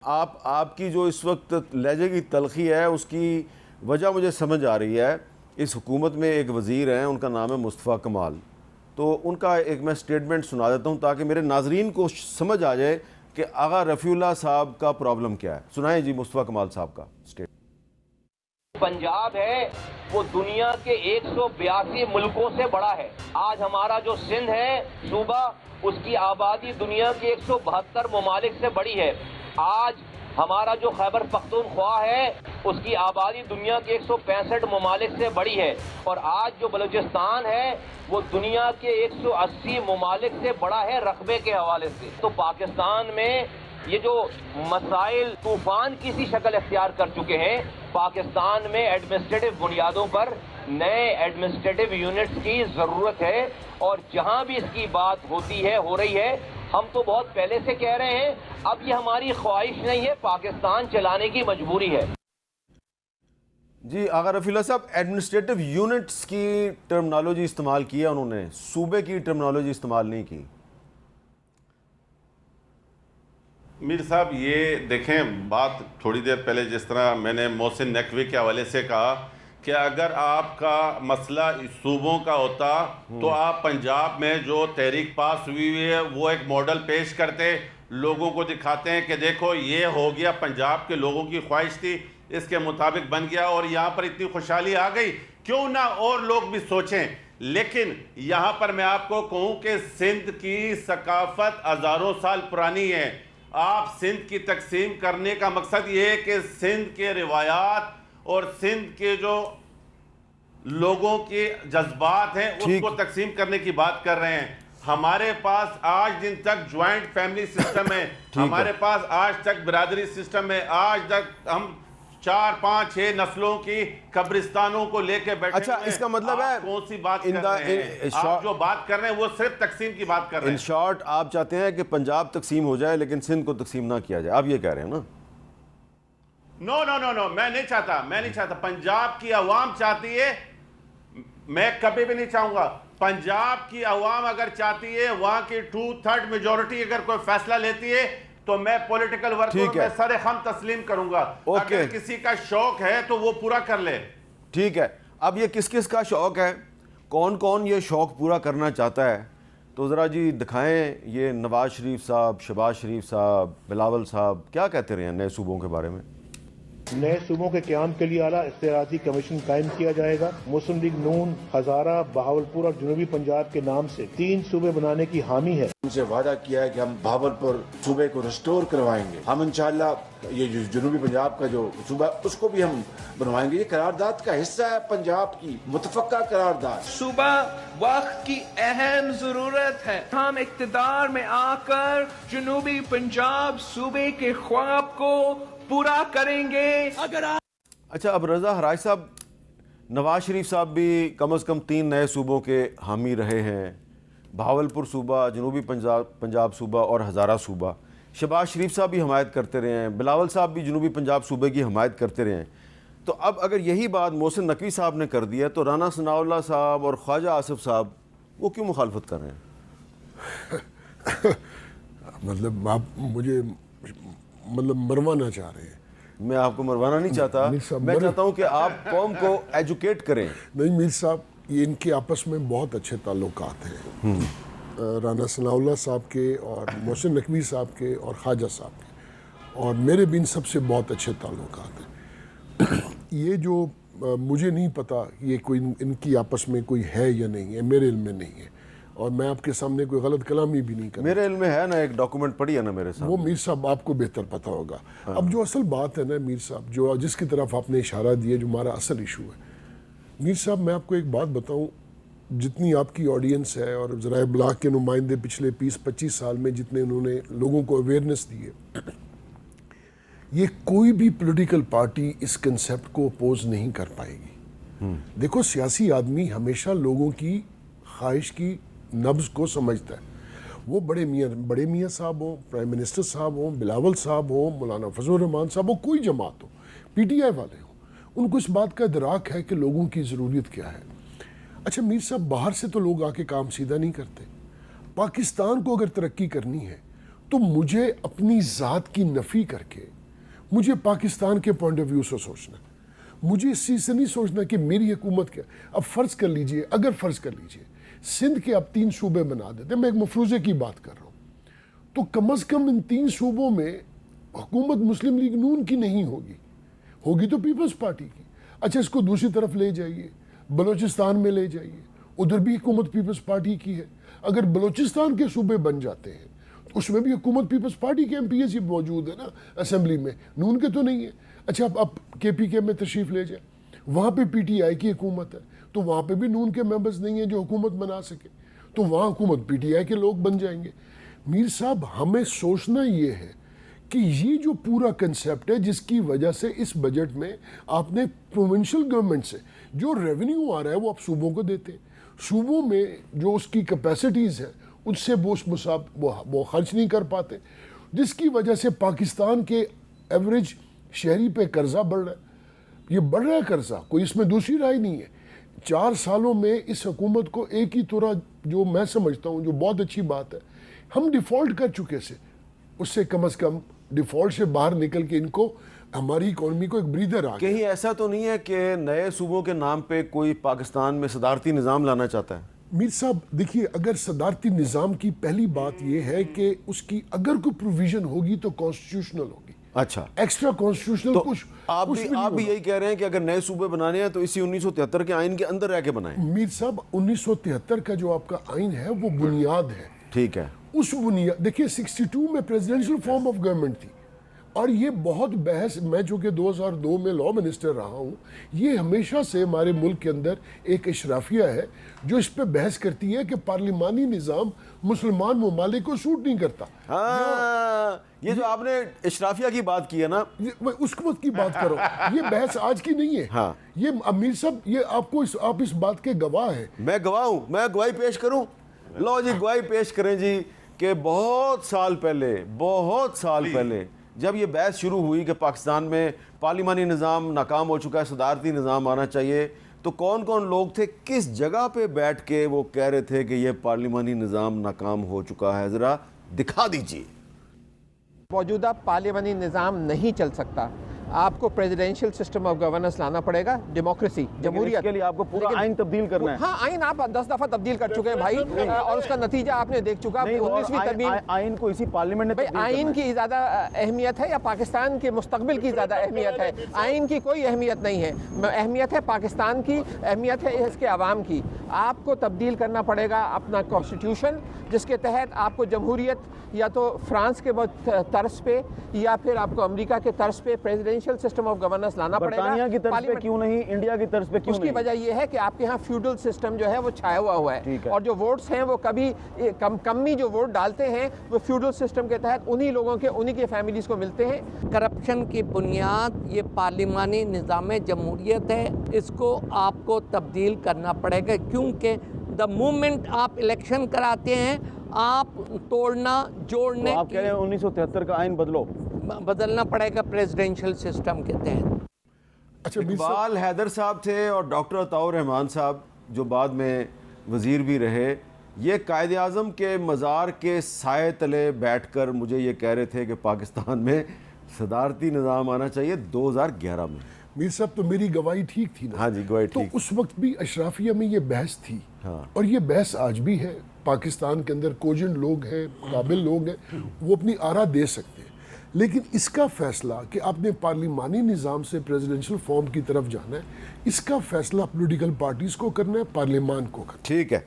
आपकी जो इस वक्त लहजे की तलखी है उसकी वजह मुझे समझ आ रही है। इस हुकूमत में एक वज़ीर हैं, उनका नाम है मुस्तफ़ा कमाल। तो उनका एक मैं स्टेटमेंट सुना देता हूँ ताकि मेरे नाजरीन को समझ आ जाए कि आगा रफ़ीउल्लाह साहब का प्रॉब्लम क्या है। सुनाएं जी मुस्तफ़ा कमाल साहब का स्टेटमेंट। पंजाब है वो दुनिया के 182 मुल्कों से बड़ा है। आज हमारा जो सिंध है सूबा, उसकी आबादी दुनिया के 172 ममालिक से बड़ी है। आज हमारा जो खैबर पख्तूनख्वा है उसकी आबादी दुनिया के 165 ममालिक से बड़ी है। और आज जो बलूचिस्तान है वो दुनिया के 180 ममालिक से बड़ा है रकबे के हवाले से। तो पाकिस्तान में ये जो मसाइल तूफान की सी शक्ल इख्तियार कर चुके हैं, पाकिस्तान में एडमिनिस्ट्रेटिव बुनियादों पर नए एडमिनिस्ट्रेटिव यूनिट्स की ज़रूरत है। और जहां भी इसकी बात होती है, हो रही है, हम तो बहुत पहले से कह रहे हैं, अब ये हमारी ख्वाहिश नहीं है, पाकिस्तान चलाने की मजबूरी है। जी आगा रफ़ीउल्लाह साहब, एडमिनिस्ट्रेटिव यूनिट्स की टर्मिनोलॉजी इस्तेमाल की है उन्होंने, सूबे की टर्मिनोलॉजी इस्तेमाल नहीं की। मीर साहब ये देखें, बात थोड़ी देर पहले जिस तरह मैंने मोहसिन नकवी के हवाले से कहा कि अगर आपका मसला सूबों का होता तो आप पंजाब में जो तहरीक पास हुई है वो एक मॉडल पेश करते, लोगों को दिखाते हैं कि देखो ये हो गया, पंजाब के लोगों की ख्वाहिश थी, इसके मुताबिक बन गया और यहाँ पर इतनी खुशहाली आ गई, क्यों ना और लोग भी सोचें। लेकिन यहाँ पर मैं आपको कहूँ कि सिंध की सकाफत हज़ारों साल पुरानी है। आप सिंध की तकसीम करने का मकसद ये है कि सिंध के रिवायात और सिंध के जो लोगों के जज्बात हैं उसको तकसीम करने की बात कर रहे हैं। हमारे पास आज दिन तक ज्वाइंट फैमिली सिस्टम है, हमारे पास आज तक बिरादरी सिस्टम है, आज तक हम 4, 5, 6 नस्लों की कब्रिस्तानों को लेके बैठे। अच्छा, इसका मतलब है कौन सी बात कर रहे हैं? आप जो बात कर रहे हैं वो सिर्फ तकसीम की बात कर रहे हैं। इन शॉर्ट आप चाहते हैं कि पंजाब तकसीम हो जाए लेकिन सिंध को तकसीम ना किया जाए, आप ये कह रहे हैं ना? नो नो नो नो, मैं नहीं चाहता। पंजाब की अवाम चाहती है, मैं कभी भी नहीं चाहूंगा। पंजाब की अवाम अगर चाहती है, वहां की 2/3 मेजोरिटी अगर कोई फैसला लेती है तो मैं पॉलिटिकल वर्क में सरे खम तस्लीम करूंगा। अगर किसी का शौक है तो वो पूरा कर ले। ठीक है, अब ये किस किस का शौक है, कौन कौन ये शौक पूरा करना चाहता है, तो ज़रा जी दिखाएं। ये नवाज शरीफ साहब, शहबाज शरीफ साहब, बिलावल साहब क्या कहते रहे हैं नए सूबों के बारे में? नए सूबों के क्याम के लिए आला इख्तियाराती कमीशन कायम किया जाएगा। मुस्लिम लीग नून हजारा, बहावलपुर और जनूबी पंजाब के नाम से 3 सूबे बनाने की हामी है। उनसे वादा किया है कि हम बहावलपुर सूबे को रिस्टोर करवाएंगे। हम इंशाअल्लाह ये जो जनूबी पंजाब का जो सूबा उसको भी हम बनवाएंगे। ये करारदाद का हिस्सा है, पंजाब की मुतफक्का करारदाद। सूबा वक्त की अहम जरूरत है। हम इख्तिदार में आकर जनूबी पंजाब सूबे के ख्वाब को पूरा करेंगे। अगर अच्छा, अब रजा हराज साहब, नवाज शरीफ साहब भी कम से कम 3 नए सूबों के हामी रहे हैं, बहावलपुर सूबा, जनूबी पंजाब सूबा और हज़ारा सूबा। शहबाज शरीफ साहब भी हमायत करते रहे हैं, बिलावल साहब भी जनूबी पंजाब सूबे की हमायत करते रहे हैं। तो अब अगर यही बात मोहसिन नकवी साहब ने कर दी है तो राना सनाउल्लाह साहब और ख्वाजा आसिफ साहब वो क्यों मुखालफत कर रहे हैं? मतलब आप मुझे मरवाना चाह रहे हैं? मैं आपको मरवाना नहीं चाहता, मैं चाहता हूं कि आप कौम को एजुकेट करें। नहीं मीर साहब, ये इनके आपस में बहुत अच्छे ताल्लुकात हैं, राना सनाउल्लाह साहब के और मोहसिन नकवी साहब के और ख्वाजा साहब के, और मेरे भी इन सबसे बहुत अच्छे ताल्लुकात हैं। ये जो मुझे नहीं पता ये कोई इनकी आपस में कोई है या नहीं है, मेरे इल्म में नहीं है, और मैं आपके सामने कोई गलत कलामी भी नहीं कर। मेरे इल्म में है ना, एक डॉक्यूमेंट पढ़ी है ना मेरे सामने। वो मीर साहब आपको बेहतर पता होगा। अब जो असल बात है ना मीर साहब, जो जिसकी तरफ आपने इशारा दिया, जो हमारा असल इशू है, मीर साहब मैं आपको एक बात बताऊं, जितनी आपकी ऑडियंस है और ज़राए ब्लाक के नुमाइंदे पिछले 20-25 साल में जितने उन्होंने लोगों को अवेयरनेस दी है, ये कोई भी पॉलिटिकल पार्टी इस कंसेप्ट को अपोज नहीं कर पाएगी। देखो, सियासी आदमी हमेशा लोगों की ख्वाहिश की नब्ज को समझता है। वो बड़े मियाँ साहब हों, प्राइम मिनिस्टर साहब हों, बिलावल साहब हों, मौलाना फजल रहमान साहब हो, कोई जमात हो, PTI वाले हों, उनको इस बात का इदराक है कि लोगों की ज़रूरत क्या है। अच्छा मीर साहब, बाहर से तो लोग आके काम सीधा नहीं करते। पाकिस्तान को अगर तरक्की करनी है तो मुझे अपनी ज़ात की नफ़ी करके मुझे पाकिस्तान के पॉइंट ऑफ व्यू से सोचना है। मुझे इस चीज़ से नहीं सोचना कि मेरी हुकूमत क्या। अब फ़र्ज़ कर लीजिए, अगर फ़र्ज़ कर लीजिए सिंध के अब 3 सूबे बना देते, मैं एक मफरूज़े की बात कर रहा हूँ, तो कम अज़ कम इन 3 सूबों में हुकूमत मुस्लिम लीग नून की नहीं होगी, होगी तो पीपल्स पार्टी की। अच्छा, इसको दूसरी तरफ ले जाइए, बलूचिस्तान में ले जाइए, उधर भी हुकूमत पीपल्स पार्टी की है। अगर बलूचिस्तान के सूबे बन जाते हैं तो उसमें भी हुकूमत पीपल्स पार्टी के MPs ही मौजूद है ना असेंबली में, नून के तो नहीं है। अच्छा, आप KPK में तशरीफ़ ले जाए, वहाँ पे PTI की हुकूमत है, तो वहाँ पे भी नून के मेंबर्स नहीं हैं जो हुकूमत बना सके, तो वहाँ हुकूमत PTI के लोग बन जाएंगे। मीर साहब, हमें सोचना ये है कि ये जो पूरा कंसेप्ट है जिसकी वजह से इस बजट में आपने प्रोविंशियल गवर्नमेंट से जो रेवेन्यू आ रहा है वो आप सूबों को देते हैं, सूबों में जो उसकी कैपेसिटीज़ हैं उससे वो खर्च नहीं कर पाते, जिसकी वजह से पाकिस्तान के एवरेज शहरी पे कर्जा बढ़ रहा है। ये बढ़ रहा है कर्जा, कोई इसमें दूसरी राय नहीं है। 4 सालों में इस हुकूमत को एक ही तरह, जो मैं समझता हूँ जो बहुत अच्छी बात है, हम डिफ़ॉल्ट कर चुके से उससे कम से कम डिफ़ॉल्ट से बाहर निकल के इनको हमारी इकोनॉमी को एक ब्रीदर आ गया। कहीं ऐसा तो नहीं है कि नए सूबों के नाम पे कोई पाकिस्तान में सदारती निज़ाम लाना चाहता है? मीर साहब देखिए, अगर सदारती निज़ाम की पहली बात यह है कि उसकी अगर कोई प्रोविजन होगी तो कॉन्स्टिट्यूशनल होगी। अच्छा, एक्स्ट्रा कॉन्स्टिट्यूशनल तो कुछ आप कुछ भी यही कह रहे हैं कि अगर नए सूबे बनाने हैं तो इसी 1973 के आइन के अंदर रह के बनाएं? मीर साहब, 1973 का जो आपका आइन है वो बुनियाद है। ठीक है। उस बुनियाद, देखिए 62 में प्रेसिडेंशियल फॉर्म ऑफ गवर्नमेंट थी, और ये बहुत बहस, मैं जो कि 2002 में लॉ मिनिस्टर रहा हूँ, ये हमेशा से हमारे मुल्क के अंदर एक इशराफिया है जो इस पे बहस करती है कि पार्लिमानी निज़ाम मुसलमान ममालिक को सूट नहीं करता। हाँ, ये जो आपने इशराफिया की बात की है ना, उसको मत की बात करो, ये बहस आज की नहीं है। हाँ। ये अमीर साहब, ये आप इस बात के गवाह हैं। मैं गवाह हूँ, मैं गवाही पेश करूँ? लो जी, गवाही पेश करें जी कि बहुत साल पहले जब ये बहस शुरू हुई कि पाकिस्तान में पार्लिमानी निज़ाम नाकाम हो चुका है, सदारती निज़ाम आना चाहिए, तो कौन कौन लोग थे, किस जगह पे बैठ के वो कह रहे थे कि ये पार्लिमानी निज़ाम नाकाम हो चुका है? ज़रा दिखा दीजिए। मौजूदा पार्लियामानी निज़ाम नहीं चल सकता, आपको प्रेसिडेंशियल सिस्टम ऑफ गवर्नेंस लाना पड़ेगा, डेमोक्रेसी, जमहूरियत। इसके लिए आपको पूरा आइन तब्दील करना है। हाँ, आइन आप 10 दफ़ा तब्दील कर चुके हैं भाई, और उसका नतीजा आपने देख चुका। 19वीं तरमीम, आइन को इसी पार्लियामेंट ने भाई आइन की ज़्यादा अहमियत है या पाकिस्तान के मुस्तकबिल की ज़्यादा अहमियत है? आइन की कोई अहमियत नहीं है, अहमियत है पाकिस्तान की, अहमियत है इसके अवाम की। आपको तब्दील करना पड़ेगा अपना कॉन्स्टिट्यूशन, जिसके तहत आपको जमहूरियत या तो फ्रांस के तर्ज पे या फिर आपको अमेरिका के तर्ज पे प्रेसिडेंशियल सिस्टम ऑफ गवर्नेंस लाना पड़ेगा। बरतानिया की तर्ज पे क्यों नहीं, इंडिया की तर्ज पे क्यों उसकी नहीं? वजह यह है कि आपके यहाँ फ्यूडल सिस्टम जो है वो छाया हुआ है, और जो वोट्स हैं वो कभी कमी जो वोट डालते हैं वो फ्यूडल सिस्टम के तहत उन्हीं लोगों के, उन्हीं के फैमिलीज को मिलते हैं। करप्शन की बुनियाद ये पार्लिमानी निज़ाम जमहूरियत है, इसको आपको तब्दील करना पड़ेगा, क्योंकि द मोमेंट आप इलेक्शन कराते हैं आप तोड़ना जोड़ने, तो आप कह रहे हैं 1973 का आइन बदलना पड़ेगा प्रेसिडेंशियल सिस्टम के तहत। अच्छा, इकबाल हैदर साहब थे और डॉक्टर अताउर रहमान साहब जो बाद में वज़ीर भी रहे, ये कायद आज़म के मज़ार के साए तले बैठकर मुझे ये कह रहे थे कि पाकिस्तान में सदारती निज़ाम आना चाहिए 2011 में। मीर साहब, तो मेरी गवाही ठीक थी ना? हाँ जी, गवाही ठीक। तो उस वक्त भी अशराफिया में ये बहस थी। हाँ। और ये बहस आज भी है। पाकिस्तान के अंदर कोजेंट लोग हैं, काबिल लोग हैं, वो अपनी आरा दे सकते हैं, लेकिन इसका फैसला कि आपने पार्लिमानी निज़ाम से प्रेसिडेंशियल फॉर्म की तरफ जाना है, इसका फैसला पॉलिटिकल पार्टीज को करना है, पार्लियामान को करना है। ठीक है।